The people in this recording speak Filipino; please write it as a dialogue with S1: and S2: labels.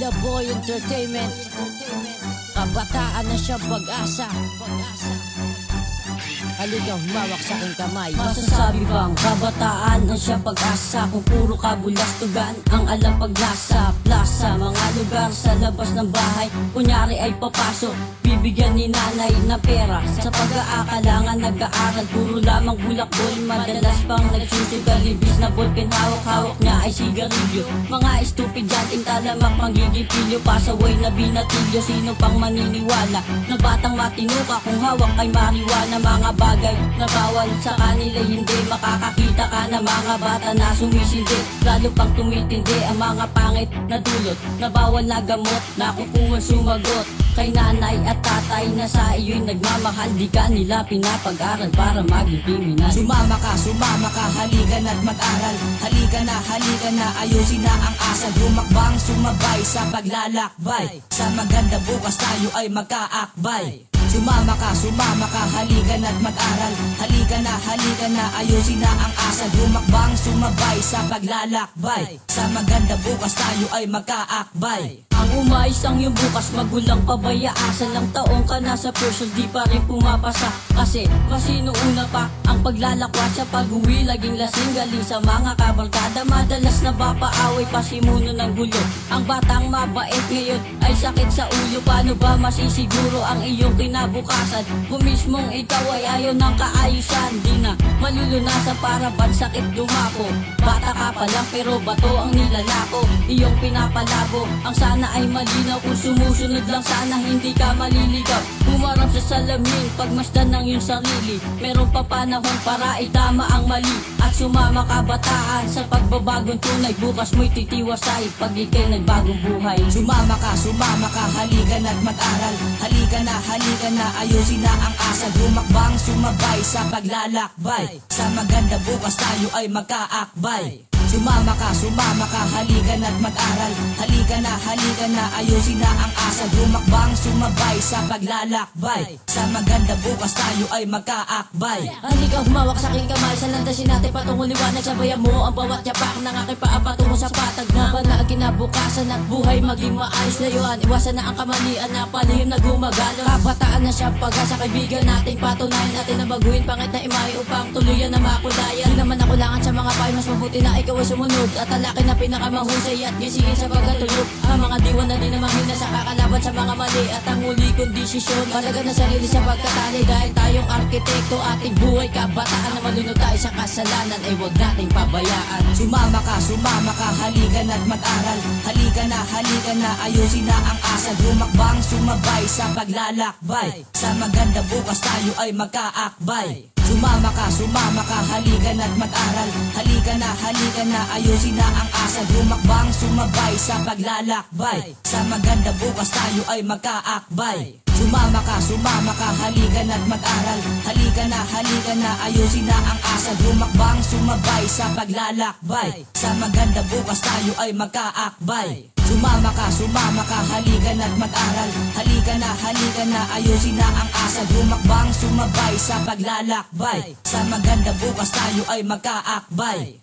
S1: Laboy Entertainment. Kabataan na siya pag-asa. Halika, humawak sa aking kamay. Masasabi bang kabataan ang siya pag-asa? Kung puro kabulastugan ang alam paglasa. Plaza, mga lugar sa labas ng bahay, kunyari ay papasok, bibigyan ni nanay na pera. Sa pag-aakalangan nag-aaral, puro lamang bulak-bol. Madalas pang nagsusugal, ibis na ballpen, hawak-hawak niya ay sigarilyo. Mga stupid janting talamak, manggigipilyo, pasaway na binatilyo. Sino pang maniniwala na batang matino ka kung hawak ay marijuana? Mga bagay na bawal sa kanila, hindi makakakita ka na mga bata na sumisindi. Lalo pang tumitindi ang mga pangit na dulot, na bawal na gamot, nakukuha sumagot. Kay nanay at tatay na sa iyo'y nagmamahal, di ka nila pinapag-aral para maging kriminal.
S2: Sumama ka, halika na't mag-aral. Halika na, ayusin na ang asal. Humakbang, sumabay sa paglalakbay. Sa maganda bukas tayo ay magkaakbay. Sumama ka, halika na't mag-aral. Halika na, ayusin na ang asal. Humakbang, sumabay sa paglalakbay. Sa maganda bukas tayo ay magkaakbay.
S1: Ang umayos ang iyong bukas, magulang pabayaasan. Lang taong ka na sa person, di pa rin pumapasa. Kasi masino una pa ang paglalakwat sa pag-uwi, laging lasing galing sa mga kabarkada. Madalas na bapaaway, pasimuno ng gulo. Ang batang mabait ngayon ay sakit sa ulo. Paano ba masisiguro ang iyong kinabukasan kung mismong ikaw ay ayaw ng kaayusan? Di na malulunasan para bang sakit lumako. Bata ka pa lang pero bato ang nilalako. Iyong pinapalabo ang sana ay malinaw. Kung sumusunod lang sana hindi ka maliligaw. Humarap sa salamin, pagmasdan ng iyong sarili. Meron pa panahon para itama ang mali. At sumama kabataan sa pagbabagong tunay. Bukas mo'y titiwasay pag ika'y nagbagong buhay.
S2: Sumama ka, halika na't mag-aral. Halika na, ayusin na ang asal. Humakbang, sumabay sa paglalakbay. Sa maganda bukas tayo ay magkaakbay. Sumama ka, halika na't mag-aral. Halika na, ayusin na ang asal. Humakbang, sumabay sa paglalakbay. Sa maganda bukas tayo ay magkaakbay.
S1: Halika, humawak sa aking kamay. Sa landasin natin patungong liwanag. Sabayan mo ang bawat yapak ng aking paa patungo sa patag na banal kinabukasan at buhay maging maayos. Layuan, iwasan na ang kamalian na palihim na gumagalo. Kabataan na siya pag-asa, kaibigan natin patunayan natin na baguhin pangit na imahe upang tuluyan na makulayan. Di naman nakulangan sa mga payo, mas mabuti na ikaw ay sumunod at alaki na pinakamahusay at gisingin sa pagkatulog. Ang mga diwan na di naman hina sa kakalaban sa mga mali at ang huli kong desisyon. Malaga na sarili sa pagkatali dahil tayong arkitekto. Ating buhay kabataan na malunod tayo sa kasalanan ay huwag nating pabayaan.
S2: Sumama ka, halika na't mag-aral. Halika na, ayusin na ang asal. Humakbang, sumabay sa paglalakbay. Sa maganda bukas tayo ay magkaakbay. Sumama ka, halika na't mag-aral. Halika na, ayusin na ang asal. Humakbang, sumabay sa paglalakbay. Sa maganda bukas tayo ay magkaakbay. Sumama ka, halika na't mag-aral. Halika na, ayusin na ang asal. Humakbang, sumabay sa paglalakbay. Sa maganda bukas tayo ay magkaakbay. Sumama ka, halika na't mag-aral. Halika na, ayusin na ang asal. Humakbang, sumabay sa paglalakbay. Sa maganda bukas tayo ay magkaakbay.